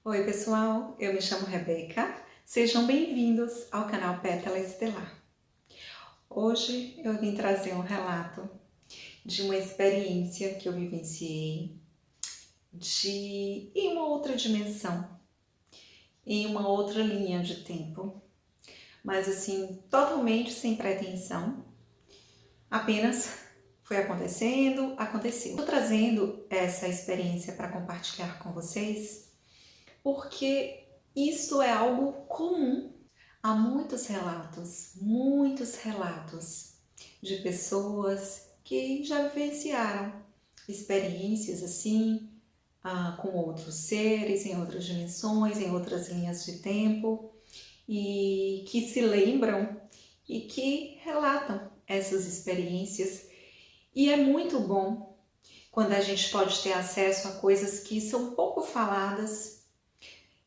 Oi pessoal, eu me chamo Rebeca, sejam bem-vindos ao canal Pétala Estelar. Hoje eu vim trazer um relato de uma experiência que eu vivenciei em uma outra dimensão, em uma outra linha de tempo, mas assim, totalmente sem pretensão, apenas foi aconteceu. Estou trazendo essa experiência para compartilhar com vocês porque isso é algo comum. Há muitos relatos de pessoas que já vivenciaram experiências assim, com outros seres, em outras dimensões, em outras linhas de tempo, e que se lembram e que relatam essas experiências. E é muito bom quando a gente pode ter acesso a coisas que são pouco faladas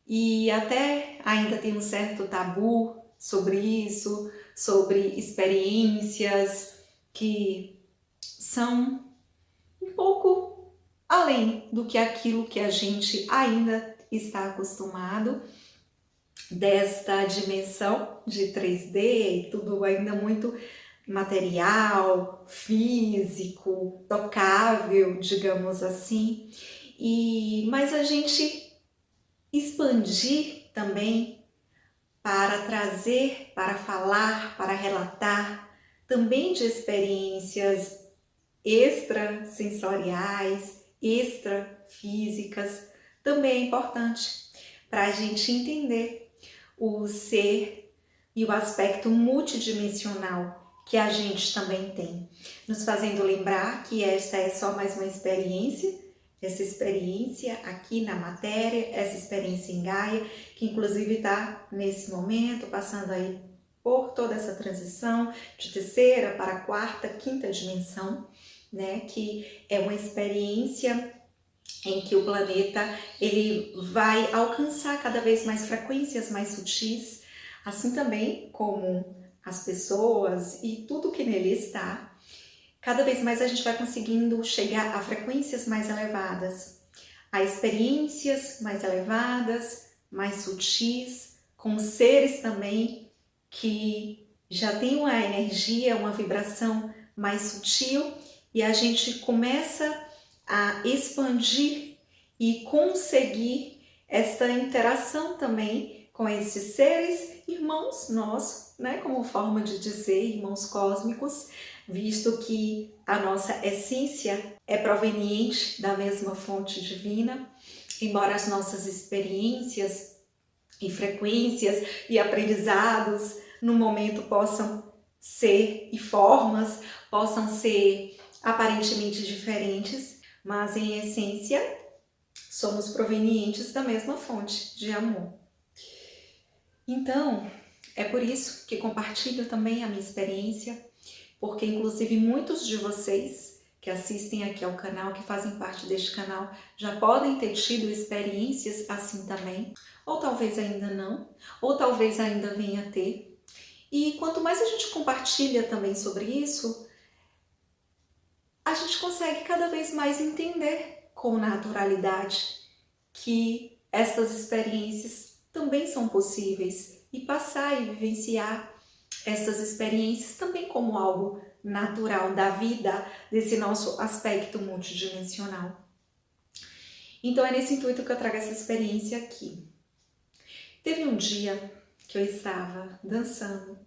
e até ainda tem um certo tabu sobre isso, sobre experiências que são um pouco além do que aquilo que a gente ainda está acostumado, desta dimensão de 3D e tudo ainda muito material, físico, tocável, digamos assim. Mas a gente expandir também para trazer, para falar, para relatar também de experiências extrasensoriais, extrafísicas, também é importante para a gente entender o ser e o aspecto multidimensional que a gente também tem, nos fazendo lembrar que esta é só mais uma experiência, essa experiência aqui na matéria, essa experiência em Gaia, que inclusive está nesse momento passando aí por toda essa transição de terceira para quarta, quinta dimensão, né? Que é uma experiência em que o planeta ele vai alcançar cada vez mais frequências mais sutis, assim também como as pessoas e tudo que nele está. Cada vez mais a gente vai conseguindo chegar a frequências mais elevadas, a experiências mais elevadas, mais sutis, com seres também que já têm uma energia, uma vibração mais sutil, e a gente começa a expandir e conseguir esta interação também com esses seres irmãos nossos, né, como forma de dizer irmãos cósmicos, visto que a nossa essência é proveniente da mesma fonte divina, embora as nossas experiências e frequências e aprendizados no momento possam ser e formas possam ser aparentemente diferentes, mas em essência somos provenientes da mesma fonte de amor. Então, é por isso que compartilho também a minha experiência, porque inclusive muitos de vocês que assistem aqui ao canal, que fazem parte deste canal, já podem ter tido experiências assim também, ou talvez ainda não, ou talvez ainda venha a ter. E quanto mais a gente compartilha também sobre isso, a gente consegue cada vez mais entender com naturalidade que essas experiências também são possíveis e passar e vivenciar essas experiências também como algo natural da vida, desse nosso aspecto multidimensional. Então é nesse intuito que eu trago essa experiência aqui. Teve um dia que eu estava dançando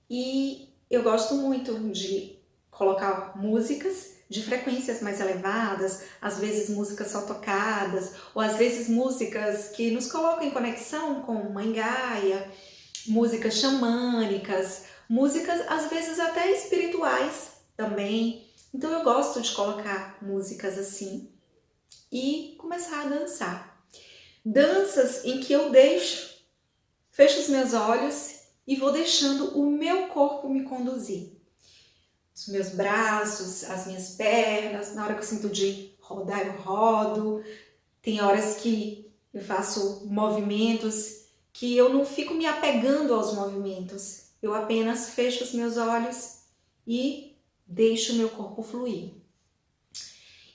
e eu gosto muito de colocar músicas de frequências mais elevadas, às vezes músicas só tocadas, ou às vezes músicas que nos colocam em conexão com Mãe Gaia, músicas xamânicas, músicas às vezes até espirituais também. Então eu gosto de colocar músicas assim e começar a dançar. Danças em que eu fecho os meus olhos e vou deixando o meu corpo me conduzir. Os meus braços, as minhas pernas, na hora que eu sinto de rodar, eu rodo. Tem horas que eu faço movimentos que eu não fico me apegando aos movimentos. Eu apenas fecho os meus olhos e deixo o meu corpo fluir.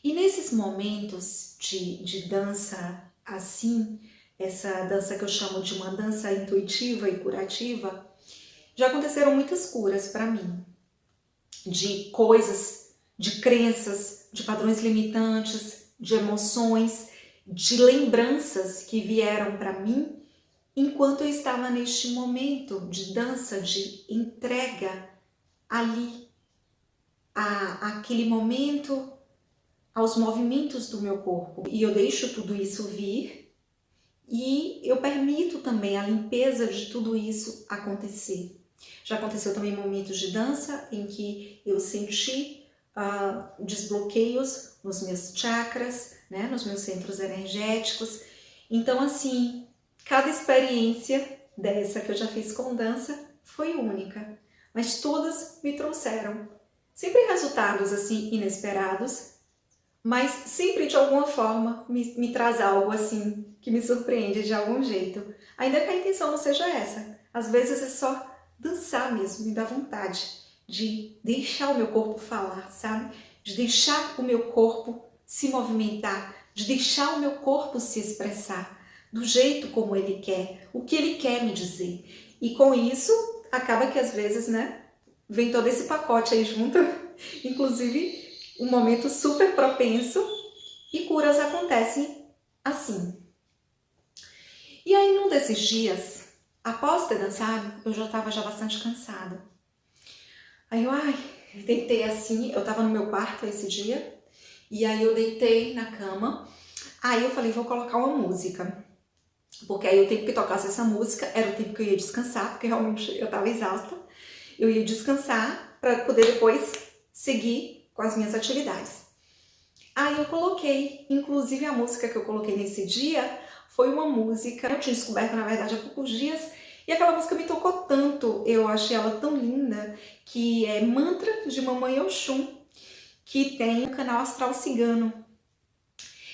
E nesses momentos de dança assim, essa dança que eu chamo de uma dança intuitiva e curativa, já aconteceram muitas curas para mim, de coisas, de crenças, de padrões limitantes, de emoções, de lembranças que vieram para mim enquanto eu estava neste momento de dança, de entrega ali, àquele momento, aos movimentos do meu corpo. E eu deixo tudo isso vir e eu permito também a limpeza de tudo isso acontecer. Já aconteceu também momentos de dança em que eu senti desbloqueios nos meus chakras, né, nos meus centros energéticos. Então, assim, cada experiência dessa que eu já fiz com dança foi única, mas todas me trouxeram sempre resultados assim inesperados, mas sempre de alguma forma me traz algo assim que me surpreende de algum jeito. Ainda que a intenção não seja essa, às vezes é só dançar mesmo, me dá vontade de deixar o meu corpo falar, sabe? De deixar o meu corpo se movimentar, de deixar o meu corpo se expressar do jeito como ele quer, o que ele quer me dizer. E com isso, acaba que às vezes, né, vem todo esse pacote aí junto, inclusive um momento super propenso e curas acontecem assim. E aí, num desses dias, após ter dançado, eu já estava bastante cansada. Aí eu, deitei assim, eu estava no meu quarto esse dia, e aí eu deitei na cama, aí eu falei, vou colocar uma música. Porque aí o tempo que tocasse essa música era o tempo que eu ia descansar, porque realmente eu estava exausta. Eu ia descansar para poder depois seguir com as minhas atividades. Aí eu coloquei, inclusive a música que eu coloquei nesse dia foi uma música que eu tinha descoberto, na verdade, há poucos dias, e aquela música me tocou tanto, eu achei ela tão linda, que é Mantra de Mamãe Oxum, que tem o canal Astral Cigano.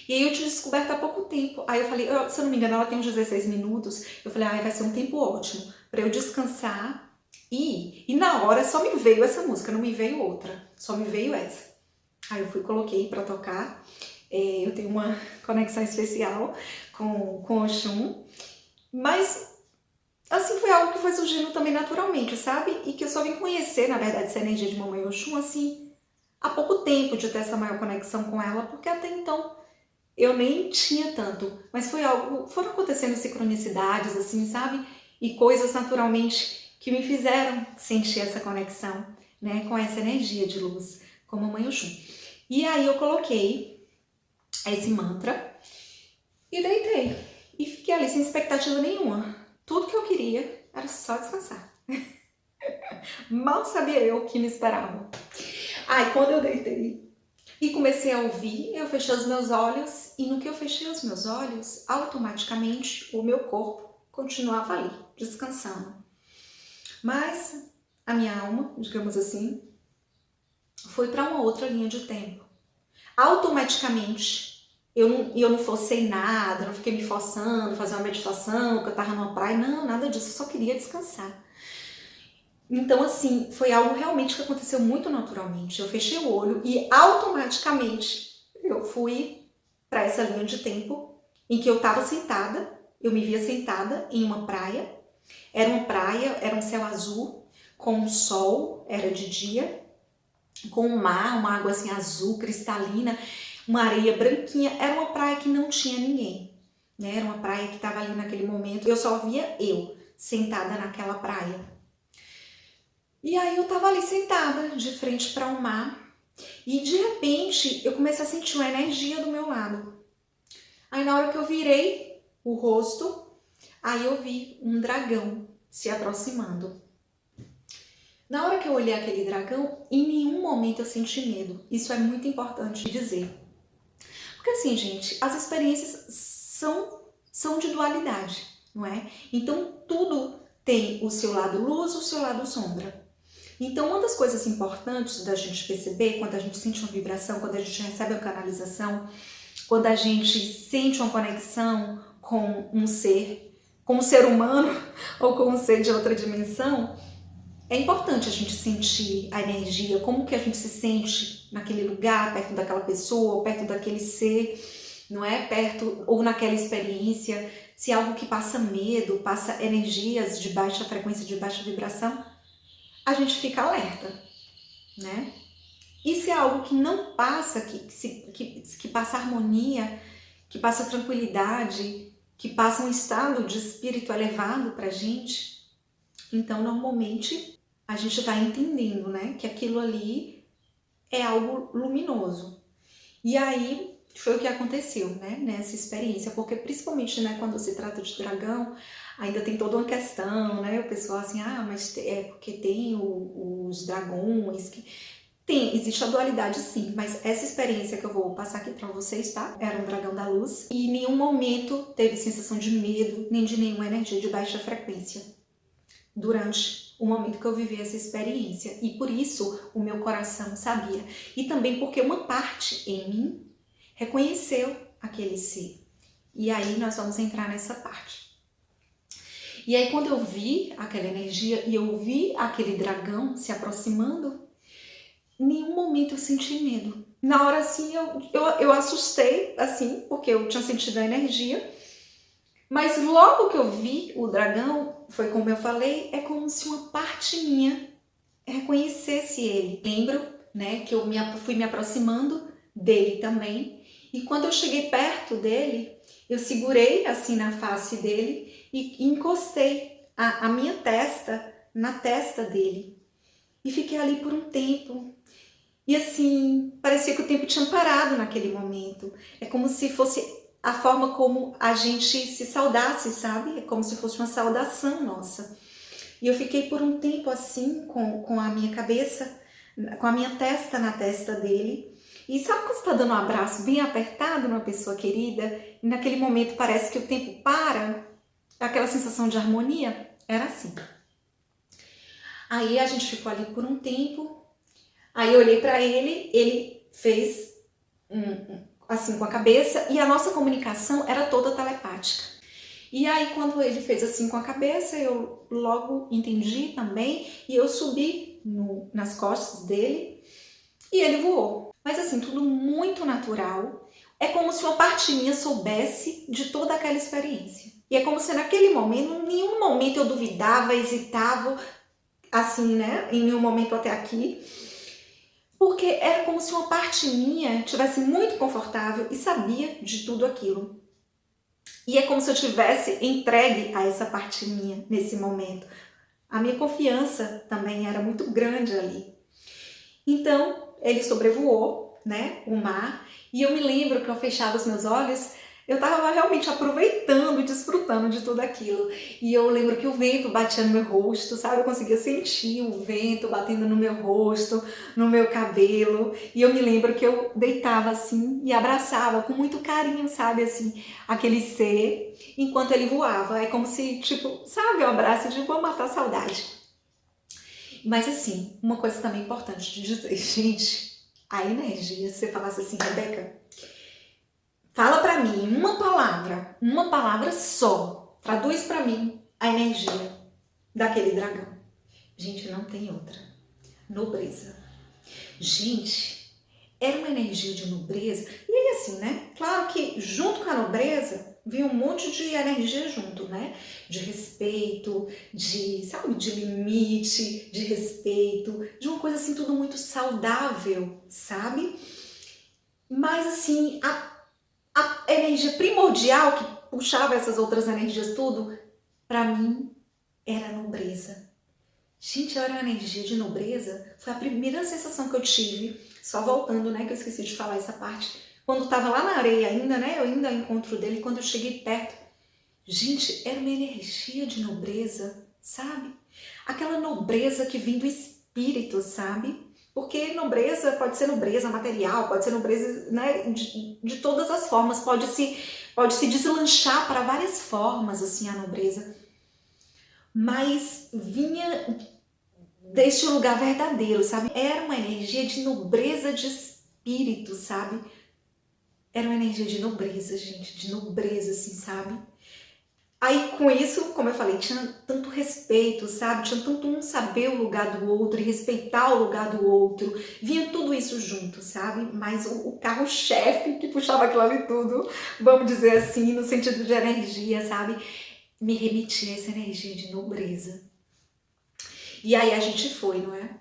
E aí eu tinha descoberto há pouco tempo. Aí eu falei, se eu não me engano, ela tem uns 16 minutos. Eu falei, vai ser um tempo ótimo para eu descansar e ir. E na hora só me veio essa música, não me veio outra. Só me veio essa. Aí eu fui, coloquei para tocar. Eu tenho uma conexão especial com o Oxum. Mas, assim, foi algo que foi surgindo também naturalmente, sabe? E que eu só vim conhecer, na verdade, essa energia de Mamãe Oxum, assim, há pouco tempo de ter essa maior conexão com ela, porque até então eu nem tinha tanto, mas foram acontecendo sincronicidades, assim, sabe? E coisas naturalmente que me fizeram sentir essa conexão, né? Com essa energia de luz, com a Mamãe Oxum. E aí eu coloquei esse mantra e deitei. E fiquei ali sem expectativa nenhuma. Tudo que eu queria era só descansar. Mal sabia eu o que me esperava. Aí quando eu deitei e comecei a ouvir, eu fechei os meus olhos e no que eu fechei os meus olhos, automaticamente o meu corpo continuava ali, descansando. Mas a minha alma, digamos assim, foi para uma outra linha de tempo. Automaticamente, eu não forcei nada, não fiquei me forçando, fazer uma meditação, que eu estava numa praia, não, nada disso, eu só queria descansar. Então, assim, foi algo realmente que aconteceu muito naturalmente. Eu fechei o olho e automaticamente eu fui para essa linha de tempo em que eu estava sentada, eu me via sentada em uma praia. Era uma praia, era um céu azul, com um sol, era de dia, com um mar, uma água assim azul, cristalina, uma areia branquinha. Era uma praia que não tinha ninguém, né? Era uma praia que estava ali naquele momento. Eu só via eu sentada naquela praia. E aí eu tava ali sentada, de frente para o mar, e de repente eu comecei a sentir uma energia do meu lado. Aí na hora que eu virei o rosto, aí eu vi um dragão se aproximando. Na hora que eu olhei aquele dragão, em nenhum momento eu senti medo. Isso é muito importante dizer. Porque assim, gente, as experiências são de dualidade, não é? Então tudo tem o seu lado luz, o seu lado sombra. Então, uma das coisas importantes da gente perceber, quando a gente sente uma vibração, quando a gente recebe uma canalização, quando a gente sente uma conexão com um ser humano ou com um ser de outra dimensão, é importante a gente sentir a energia, como que a gente se sente naquele lugar, perto daquela pessoa, perto daquele ser. não é? Perto ou naquela experiência, se é algo que passa medo, passa energias de baixa frequência, de baixa vibração, a gente fica alerta, né? E se é algo que não passa, que passa harmonia, que passa tranquilidade, que passa um estado de espírito elevado pra gente, então normalmente a gente vai entendendo, né, que aquilo ali é algo luminoso. E aí foi o que aconteceu, né, nessa experiência, porque principalmente, né, quando se trata de dragão, ainda tem toda uma questão, né, o pessoal assim, mas é porque tem os dragões que... Tem, existe a dualidade sim, mas essa experiência que eu vou passar aqui pra vocês, tá? Era um dragão da luz e em nenhum momento teve sensação de medo, nem de nenhuma energia de baixa frequência durante o momento que eu vivi essa experiência. E por isso o meu coração sabia. E também porque uma parte em mim reconheceu aquele ser. E aí nós vamos entrar nessa parte. E aí quando eu vi aquela energia e eu vi aquele dragão se aproximando, em nenhum momento eu senti medo. Na hora assim eu assustei, assim, porque eu tinha sentido a energia. Mas logo que eu vi o dragão, foi como eu falei, é como se uma parte minha reconhecesse ele. Lembro, né, que eu fui me aproximando dele também. E quando eu cheguei perto dele, eu segurei assim na face dele e encostei a minha testa na testa dele. E fiquei ali por um tempo. E assim, parecia que o tempo tinha parado naquele momento. É como se fosse a forma como a gente se saudasse, sabe? É como se fosse uma saudação nossa. E eu fiquei por um tempo assim, com a minha cabeça, com a minha testa na testa dele. E sabe quando você está dando um abraço bem apertado numa pessoa querida? E naquele momento parece que o tempo para? Aquela sensação de harmonia? Era assim. Aí a gente ficou ali por um tempo. Aí eu olhei para ele, ele fez assim com a cabeça e a nossa comunicação era toda telepática. E aí quando ele fez assim com a cabeça, eu logo entendi também e eu subi nas costas dele e ele voou. Mas assim, tudo muito natural. É como se uma parte minha soubesse de toda aquela experiência. E é como se naquele momento, em nenhum momento eu duvidava, hesitava, assim, né? Em nenhum momento até aqui. Porque era como se uma parte minha estivesse muito confortável e sabia de tudo aquilo. E é como se eu tivesse entregue a essa parte minha nesse momento. A minha confiança também era muito grande ali. Então, ele sobrevoou, né, o mar, e eu me lembro que eu fechava os meus olhos, eu estava realmente aproveitando, desfrutando de tudo aquilo. E eu lembro que o vento batia no meu rosto, sabe? Eu conseguia sentir o vento batendo no meu rosto, no meu cabelo. E eu me lembro que eu deitava assim e abraçava com muito carinho, sabe? Assim, aquele ser, enquanto ele voava. É como se, tipo, sabe? Eu abraço de vou matar a saudade. Mas assim, uma coisa também importante de dizer, gente, a energia, se você falasse assim, Rebeca, fala pra mim uma palavra só, traduz pra mim a energia daquele dragão. Gente, não tem outra. Nobreza. Gente, era uma energia de nobreza. E aí assim, né? Claro que junto com a nobreza vinha um monte de energia junto, né? De respeito, sabe, de limite, de respeito, de uma coisa assim tudo muito saudável, sabe? Mas assim, a energia primordial que puxava essas outras energias tudo, pra mim, era a nobreza. Gente, era uma energia de nobreza. Foi a primeira sensação que eu tive, só voltando, né, que eu esqueci de falar essa parte. Quando tava lá na areia ainda, né, eu ainda encontro dele, quando eu cheguei perto. Gente, era uma energia de nobreza, sabe? Aquela nobreza que vem do espírito, sabe? Porque nobreza pode ser nobreza material, pode ser nobreza, né, de todas as formas, pode se deslanchar para várias formas, assim, a nobreza. Mas vinha deste lugar verdadeiro, sabe? Era uma energia de nobreza de espírito, sabe? Era uma energia de nobreza, gente, de nobreza, assim, sabe? Aí com isso, como eu falei, tinha tanto respeito, sabe? Tinha tanto um saber o lugar do outro e respeitar o lugar do outro. Vinha tudo isso junto, sabe? Mas o carro-chefe que puxava aquilo ali tudo, vamos dizer assim, no sentido de energia, sabe? Me remetia a essa energia de nobreza. E aí a gente foi, não é?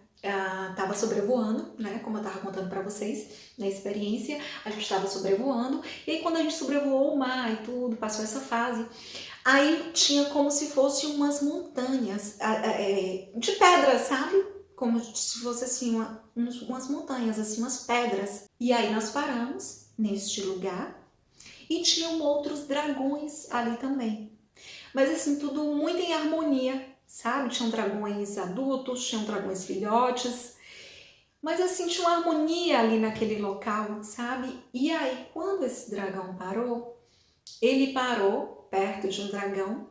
Tava sobrevoando, né? Como eu tava contando pra vocês na experiência, a gente tava sobrevoando. E aí quando a gente sobrevoou o mar e tudo, passou essa fase, aí tinha como se fosse umas montanhas de pedras, sabe? Como se fosse assim, umas montanhas, assim, umas pedras. E aí nós paramos neste lugar e tinham outros dragões ali também. Mas assim, tudo muito em harmonia, sabe? Tinham dragões adultos, tinham dragões filhotes. Mas assim, tinha uma harmonia ali naquele local, sabe? E aí, quando esse dragão parou, ele parou perto de um dragão,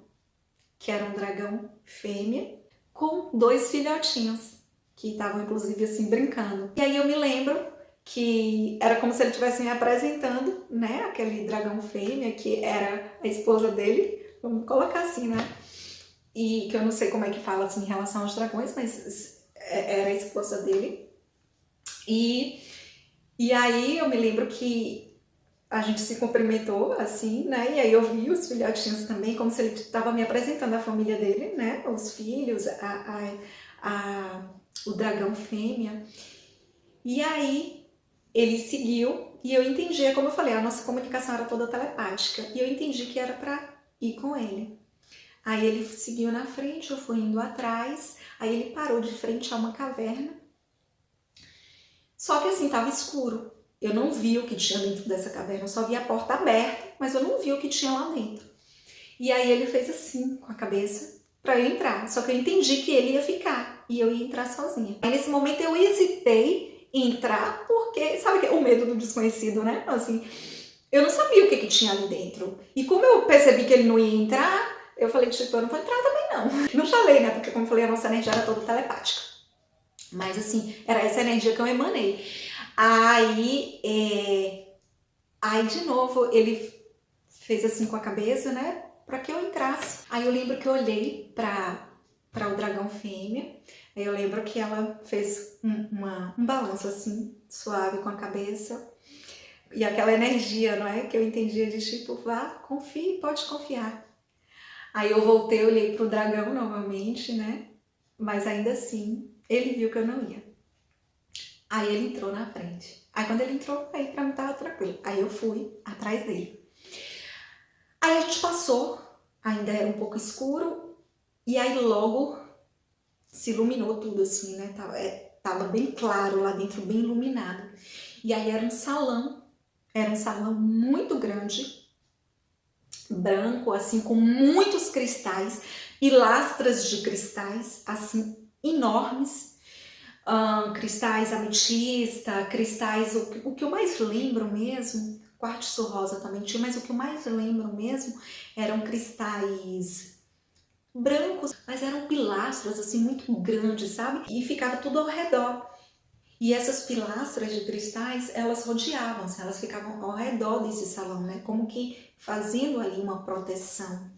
que era um dragão fêmea, com 2 filhotinhos, que estavam inclusive assim brincando. E aí eu me lembro que era como se ele estivesse me apresentando, né? Aquele dragão fêmea, que era a esposa dele, vamos colocar assim, né? E que eu não sei como é que fala assim em relação aos dragões, mas era a esposa dele. E aí eu me lembro que a gente se cumprimentou assim, né? E aí eu vi os filhotinhos também, como se ele estava me apresentando a família dele, né? Os filhos, o dragão fêmea. E aí ele seguiu e eu entendi, como eu falei, a nossa comunicação era toda telepática. E eu entendi que era para ir com ele. Aí ele seguiu na frente, eu fui indo atrás. Aí ele parou de frente a uma caverna. Só que assim, tava escuro. Eu não vi o que tinha dentro dessa caverna, eu só vi a porta aberta, mas eu não vi o que tinha lá dentro. E aí ele fez assim, com a cabeça, para eu entrar. Só que eu entendi que ele ia ficar e eu ia entrar sozinha. Aí nesse momento eu hesitei em entrar, porque, sabe, o medo do desconhecido, né? Assim, eu não sabia o que tinha ali dentro. E como eu percebi que ele não ia entrar, eu falei, tipo, eu não vou entrar também não. Não falei, né? Porque como eu falei, a nossa energia era toda telepática. Mas assim, era essa energia que eu emanei. Aí, aí de novo, ele fez assim com a cabeça, né? Pra que eu entrasse. Aí eu lembro que eu olhei para o dragão fêmea. Aí eu lembro que ela fez um balanço assim, suave com a cabeça. E aquela energia, não é? Que eu entendia de tipo, vá, confie, pode confiar. Aí eu voltei, olhei pro dragão novamente, né? Mas ainda assim, ele viu que eu não ia. Aí ele entrou na frente. Aí quando ele entrou, aí pra mim tava tranquilo. Aí eu fui atrás dele. Aí a gente passou, ainda era um pouco escuro, e aí logo se iluminou tudo assim, né? Tava bem claro lá dentro, bem iluminado. E aí era um salão muito grande, branco, assim, com muitos cristais, pilastras de cristais, assim, enormes. Cristais ametista, cristais, o que eu mais lembro mesmo, quartzo rosa também tinha, mas o que eu mais lembro mesmo eram cristais brancos, mas eram pilastras assim muito grandes, sabe? E ficava tudo ao redor. E essas pilastras de cristais, elas rodeavam, elas ficavam ao redor desse salão, né? Como que fazendo ali uma proteção,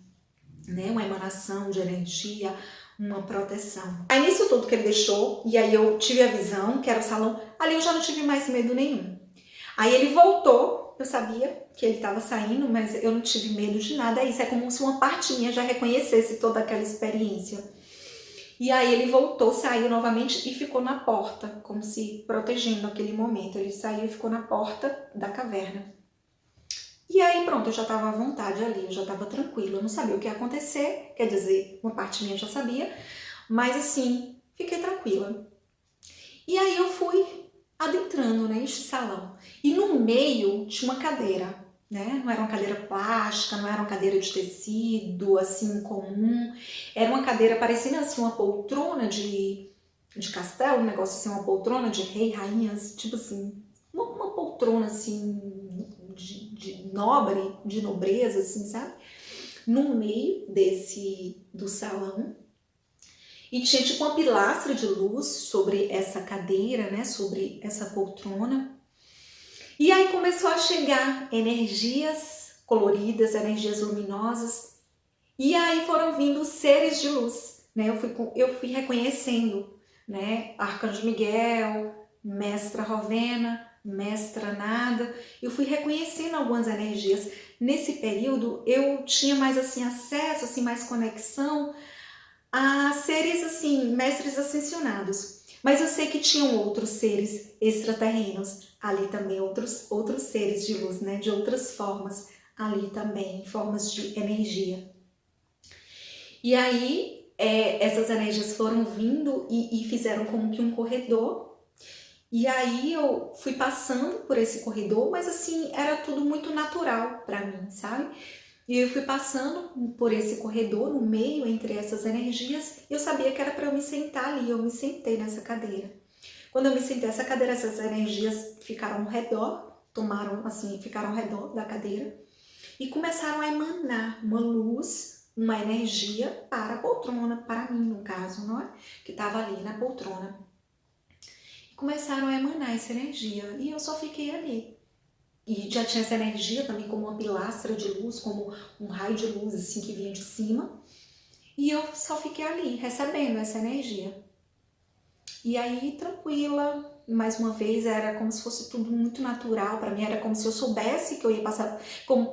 né? Uma emanação de energia, uma proteção. Aí nisso tudo que ele deixou, e aí eu tive a visão, que era o salão, ali eu já não tive mais medo nenhum. Aí ele voltou, eu sabia que ele estava saindo, mas eu não tive medo de nada. Isso é como se uma parte minha já reconhecesse toda aquela experiência. E aí ele voltou, saiu novamente e ficou na porta, como se protegendo aquele momento. Ele saiu e ficou na porta da caverna. E aí pronto, eu já estava à vontade ali, eu já estava tranquila, eu não sabia o que ia acontecer, quer dizer, uma parte minha já sabia, mas assim, fiquei tranquila. E aí eu fui adentrando neste salão, e no meio tinha uma cadeira, né? Não era uma cadeira plástica, não era uma cadeira de tecido, assim, comum, era uma cadeira parecendo assim uma poltrona de castelo, um negócio assim, uma poltrona de rei, rainhas, tipo assim, uma poltrona assim, de nobre, de nobreza, assim, sabe? No meio do salão. E tinha tipo uma pilastra de luz sobre essa cadeira, né? Sobre essa poltrona. E aí começou a chegar energias coloridas, energias luminosas. E aí foram vindo seres de luz, né? Eu fui reconhecendo, né? Arcanjo Miguel, Mestra Rovena, Mestra Nada. Eu fui reconhecendo algumas energias. Nesse período eu tinha mais assim acesso, assim mais conexão a seres assim, mestres ascensionados. Mas eu sei que tinham outros seres extraterrenos ali também, outros seres de luz, né? De outras formas ali também, formas de energia. E aí, essas energias foram vindo e fizeram como que um corredor. E aí eu fui passando por esse corredor, mas assim, era tudo muito natural para mim, sabe? E eu fui passando por esse corredor, no meio, entre essas energias, e eu sabia que era para eu me sentar ali, eu me sentei nessa cadeira. Quando eu me sentei nessa cadeira, essas energias ficaram ao redor, tomaram assim, ficaram ao redor da cadeira, e começaram a emanar uma luz, uma energia para a poltrona, para mim no caso, não é? Que estava ali na poltrona. E começaram a emanar essa energia e eu só fiquei ali. E já tinha essa energia também como uma pilastra de luz, como um raio de luz assim que vinha de cima. E eu só fiquei ali recebendo essa energia. E aí, tranquila, mais uma vez, era como se fosse tudo muito natural para mim, era como se eu soubesse que eu ia passar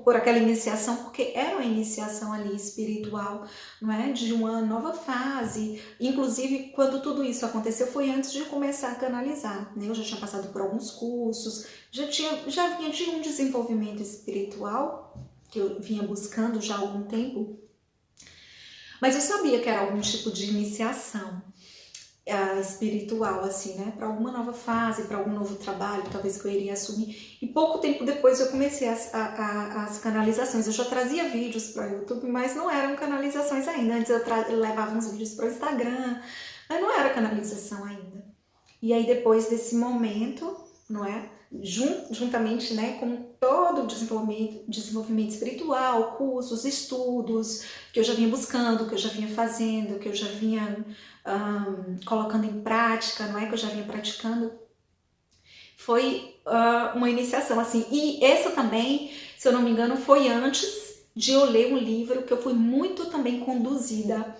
por aquela iniciação, porque era uma iniciação ali espiritual, não é? De uma nova fase. Inclusive, quando tudo isso aconteceu, foi antes de começar a canalizar, né? Eu já tinha passado por alguns cursos, já vinha de um desenvolvimento espiritual que eu vinha buscando já há algum tempo, mas eu sabia que era algum tipo de iniciação espiritual, assim, né? Para alguma nova fase, para algum novo trabalho, talvez que eu iria assumir. E pouco tempo depois eu comecei as canalizações. Eu já trazia vídeos para o YouTube, mas não eram canalizações ainda. Antes eu levava uns vídeos para o Instagram, mas não era canalização ainda. E aí depois desse momento, não é? Juntamente, né, com todo o desenvolvimento espiritual, cursos, estudos que eu já vinha buscando, que eu já vinha fazendo, que eu já vinha colocando em prática, não é? Que eu já vinha praticando, foi uma iniciação, assim. E essa também, se eu não me engano, foi antes de eu ler um livro que eu fui muito também conduzida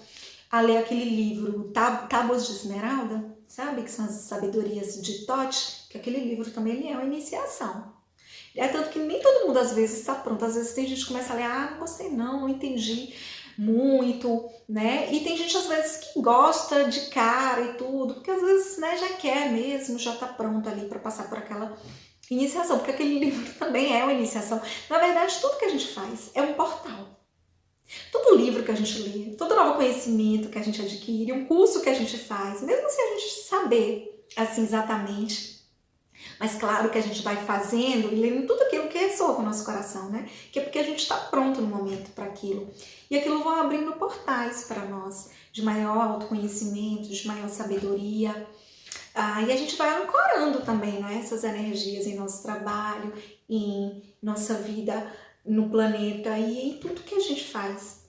a ler aquele livro Tábuas de Esmeralda, sabe? Que são as sabedorias de Tote, que aquele livro também ele é uma iniciação. É tanto que nem todo mundo às vezes está pronto. Às vezes tem gente que começa a ler, não gostei não entendi muito, né? E tem gente às vezes que gosta de cara e tudo, porque às vezes, né, já quer mesmo, já tá pronto ali para passar por aquela iniciação, porque aquele livro também é uma iniciação. Na verdade, tudo que a gente faz é um portal. Todo livro que a gente lê, todo novo conhecimento que a gente adquire, um curso que a gente faz, mesmo sem a gente saber assim exatamente, mas claro que a gente vai fazendo e lendo tudo aquilo que ressoa com o nosso coração, né? Que é porque a gente está pronto no momento para aquilo. E aquilo vai abrindo portais para nós, de maior autoconhecimento, de maior sabedoria. E a gente vai ancorando também, não é? Essas energias em nosso trabalho, em nossa vida no planeta e em tudo que a gente faz,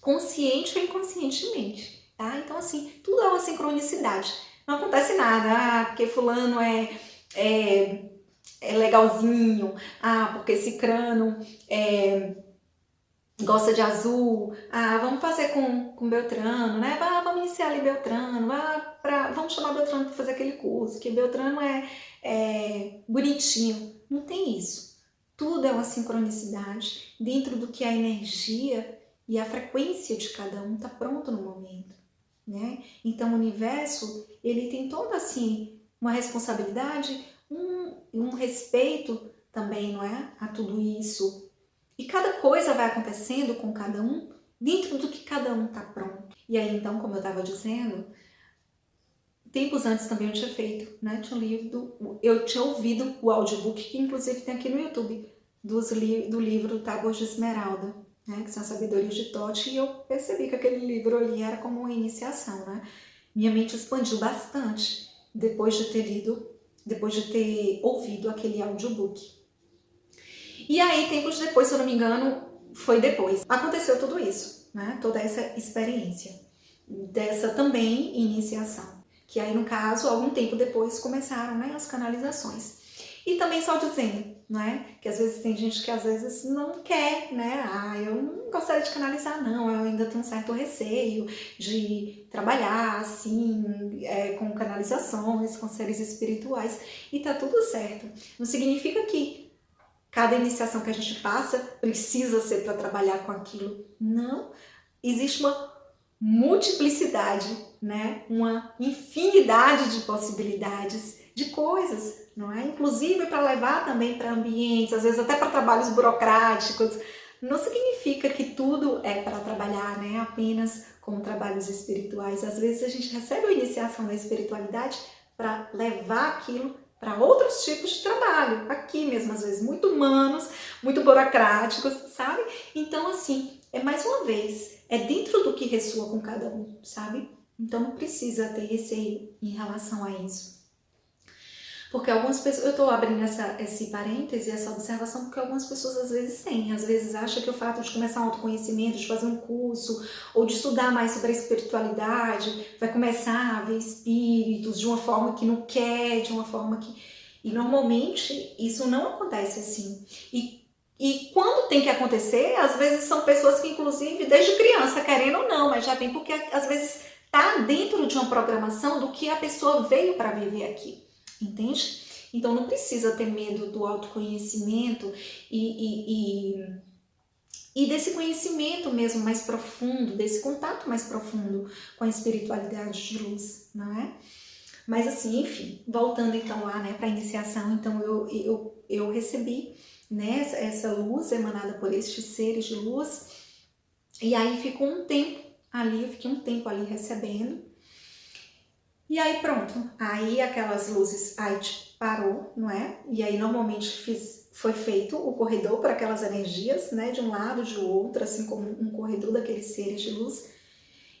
consciente ou inconscientemente, tá? Então, assim, tudo é uma sincronicidade. Não acontece nada, porque fulano é legalzinho, porque cicrano gosta de azul, vamos fazer com Beltrano, né? Vamos iniciar ali Beltrano, vamos chamar Beltrano para fazer aquele curso, que Beltrano é bonitinho. Não tem isso. Tudo é uma sincronicidade dentro do que a energia e a frequência de cada um está pronto no momento, né? Então o universo, ele tem toda assim uma responsabilidade, um respeito também, não é? A tudo isso. E cada coisa vai acontecendo com cada um dentro do que cada um está pronto. E aí então, como eu estava dizendo, tempos antes também eu tinha feito, né? Eu tinha ouvido o audiobook, que inclusive tem aqui no YouTube, do livro Tábuas de Esmeralda, né? Que são as sabedorias de Tote, e eu percebi que aquele livro ali era como uma iniciação, né? Minha mente expandiu bastante depois de ter ouvido aquele audiobook. E aí, tempos depois, se eu não me engano, foi depois. Aconteceu tudo isso, né? Toda essa experiência dessa também iniciação. Que aí, no caso, algum tempo depois começaram, né, as canalizações. E também só dizendo, não é? Que às vezes tem gente que às vezes não quer, né? Eu não gostaria de canalizar, não. Eu ainda tenho um certo receio de trabalhar assim, com canalizações, com seres espirituais. E tá tudo certo. Não significa que cada iniciação que a gente passa precisa ser para trabalhar com aquilo. Não. Existe uma multiplicidade, né? Uma infinidade de possibilidades, de coisas, não é? Inclusive para levar também para ambientes, às vezes até para trabalhos burocráticos. Não significa que tudo é para trabalhar, né? Apenas com trabalhos espirituais. Às vezes a gente recebe a iniciação da espiritualidade para levar aquilo para outros tipos de trabalho, aqui mesmo, às vezes muito humanos, muito burocráticos, sabe? Então, assim, mais uma vez, é dentro do que ressoa com cada um, sabe? Então não precisa ter receio em relação a isso. Porque algumas pessoas, eu estou abrindo esse parêntese, essa observação, porque algumas pessoas às vezes acham que o fato de começar um autoconhecimento, de fazer um curso, ou de estudar mais sobre a espiritualidade, vai começar a ver espíritos de uma forma que não quer, de uma forma que... E normalmente isso não acontece assim. E quando tem que acontecer, às vezes são pessoas que, inclusive, desde criança, querendo ou não, mas já vem porque às vezes está dentro de uma programação do que a pessoa veio para viver aqui. Entende? Então não precisa ter medo do autoconhecimento e desse conhecimento mesmo mais profundo, desse contato mais profundo com a espiritualidade de luz, não é? Mas assim, enfim, voltando então lá, né, para a iniciação, então eu recebi, né, essa luz emanada por estes seres de luz, e aí ficou um tempo ali, eu fiquei um tempo ali recebendo. E aí pronto, aí aquelas luzes, aí parou, não é? E aí normalmente foi feito o corredor para aquelas energias, né? De um lado, de outro, assim como um corredor daqueles seres de luz.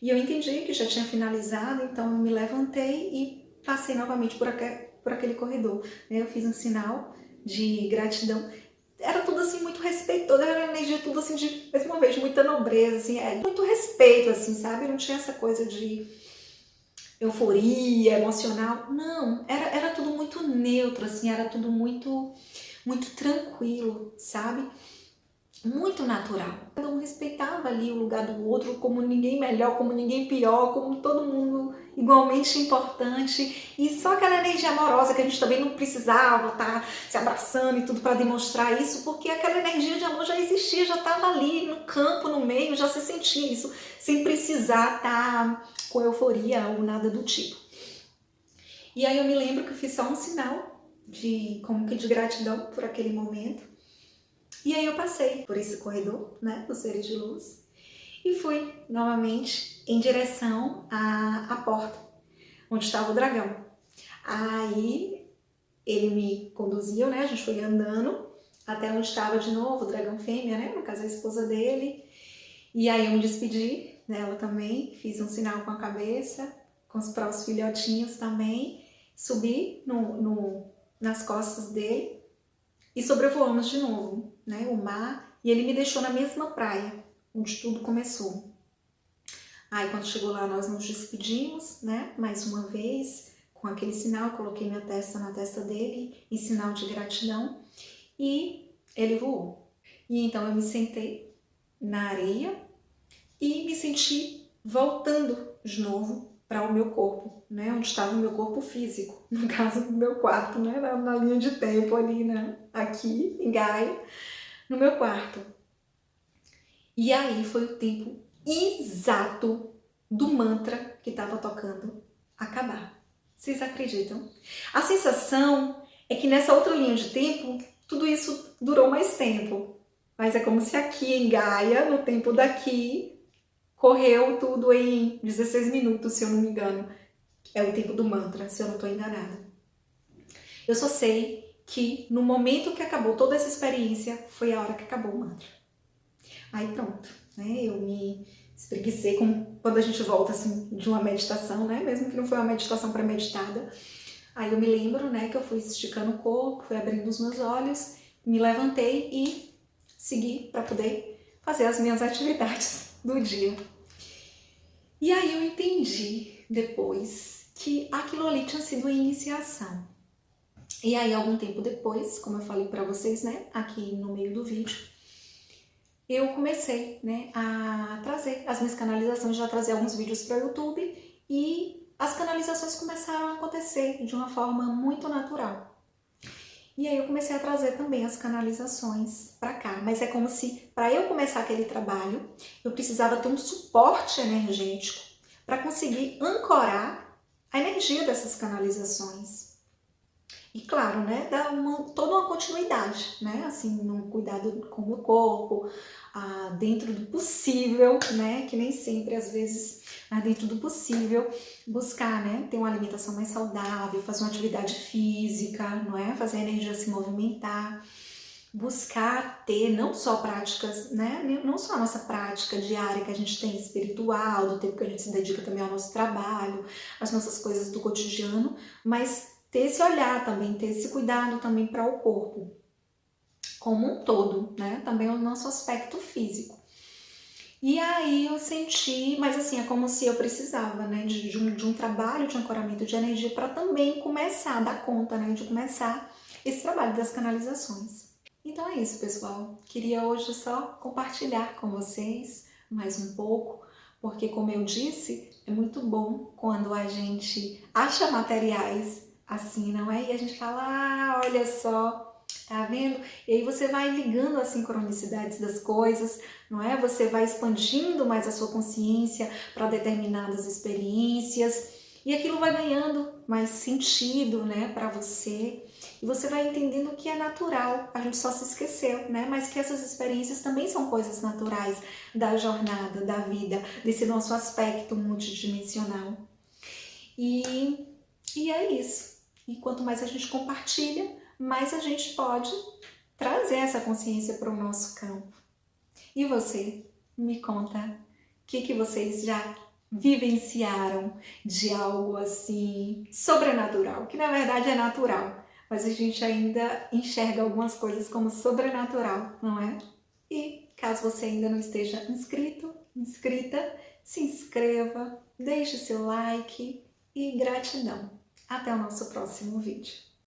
E eu entendi que já tinha finalizado, então eu me levantei e passei novamente por aquele corredor. Né? Eu fiz um sinal de gratidão. Era tudo assim muito respeitoso, era energia tudo assim de, mais uma vez, muita nobreza, assim, muito respeito, assim, sabe? Não tinha essa coisa de euforia emocional, não, era tudo muito neutro, assim, era tudo muito tranquilo, sabe? Muito natural. Cada um respeitava ali o lugar do outro, como ninguém melhor, como ninguém pior, como todo mundo igualmente importante, e só aquela energia amorosa que a gente também não precisava estar se abraçando e tudo para demonstrar isso, porque aquela energia de amor já existia, já estava ali no campo, no meio, já se sentia isso, sem precisar estar com euforia ou nada do tipo. E aí eu me lembro que eu fiz só um sinal como que de gratidão por aquele momento. E aí eu passei por esse corredor, né, dos seres de luz, e fui novamente em direção à porta, onde estava o dragão. Aí ele me conduziu, né, a gente foi andando até onde estava de novo o dragão fêmea, né, no caso a esposa dele. E aí eu me despedi dela também, fiz um sinal com a cabeça, para os filhotinhos também, subi nas costas dele e sobrevoamos de novo, né, o mar, e ele me deixou na mesma praia, onde tudo começou. Aí quando chegou lá nós nos despedimos, né, mais uma vez, com aquele sinal, coloquei minha testa na testa dele, em sinal de gratidão, e ele voou. E então eu me sentei na areia e me senti voltando de novo para o meu corpo, né, onde estava o meu corpo físico, no caso do meu quarto, né, na linha de tempo ali, né, aqui em Gaia, no meu quarto. E aí foi o tempo exato do mantra que estava tocando acabar. Vocês acreditam? A sensação é que nessa outra linha de tempo, tudo isso durou mais tempo. Mas é como se aqui em Gaia, no tempo daqui, correu tudo em 16 minutos, se eu não me engano. É o tempo do mantra, se eu não estou enganada. Eu só sei que no momento que acabou toda essa experiência, foi a hora que acabou o mantra. Aí pronto, né? Eu me espreguicei, como quando a gente volta assim, de uma meditação, né? Mesmo que não foi uma meditação premeditada. Aí eu me lembro, né, que eu fui esticando o corpo, fui abrindo os meus olhos, me levantei e segui para poder fazer as minhas atividades do dia. E aí eu entendi depois que aquilo ali tinha sido a iniciação. E aí, algum tempo depois, como eu falei para vocês, né, aqui no meio do vídeo, eu comecei, né, a trazer as minhas canalizações, já trazer alguns vídeos para o YouTube, e as canalizações começaram a acontecer de uma forma muito natural. E aí eu comecei a trazer também as canalizações para cá, mas é como se, para eu começar aquele trabalho, eu precisava ter um suporte energético para conseguir ancorar a energia dessas canalizações. E claro, né, dar toda uma continuidade, né, assim, no cuidado com o meu corpo, dentro do possível, né, que nem sempre, às vezes, dentro do possível, buscar, né, ter uma alimentação mais saudável, fazer uma atividade física, não é, fazer a energia se movimentar, buscar ter não só práticas, né, não só a nossa prática diária que a gente tem espiritual, do tempo que a gente se dedica também ao nosso trabalho, às nossas coisas do cotidiano, mas ter esse olhar também, ter esse cuidado também para o corpo como um todo, né? Também o nosso aspecto físico. E aí eu senti, mas assim, é como se eu precisava, né, de um trabalho de ancoramento de energia para também começar a dar conta, né, de começar esse trabalho das canalizações. Então é isso, pessoal. Queria hoje só compartilhar com vocês mais um pouco, porque como eu disse, é muito bom quando a gente acha materiais assim, não é? E a gente fala, olha só, tá vendo? E aí você vai ligando as sincronicidades das coisas, não é? Você vai expandindo mais a sua consciência para determinadas experiências e aquilo vai ganhando mais sentido, né, para você. E você vai entendendo que é natural, a gente só se esqueceu, né? Mas que essas experiências também são coisas naturais da jornada, da vida, desse nosso aspecto multidimensional. E é isso. E quanto mais a gente compartilha, mais a gente pode trazer essa consciência para o nosso campo. E você, me conta, o que vocês já vivenciaram de algo assim sobrenatural, que na verdade é natural, mas a gente ainda enxerga algumas coisas como sobrenatural, não é? E caso você ainda não esteja inscrito, inscrita, se inscreva, deixe seu like e gratidão. Até o nosso próximo vídeo.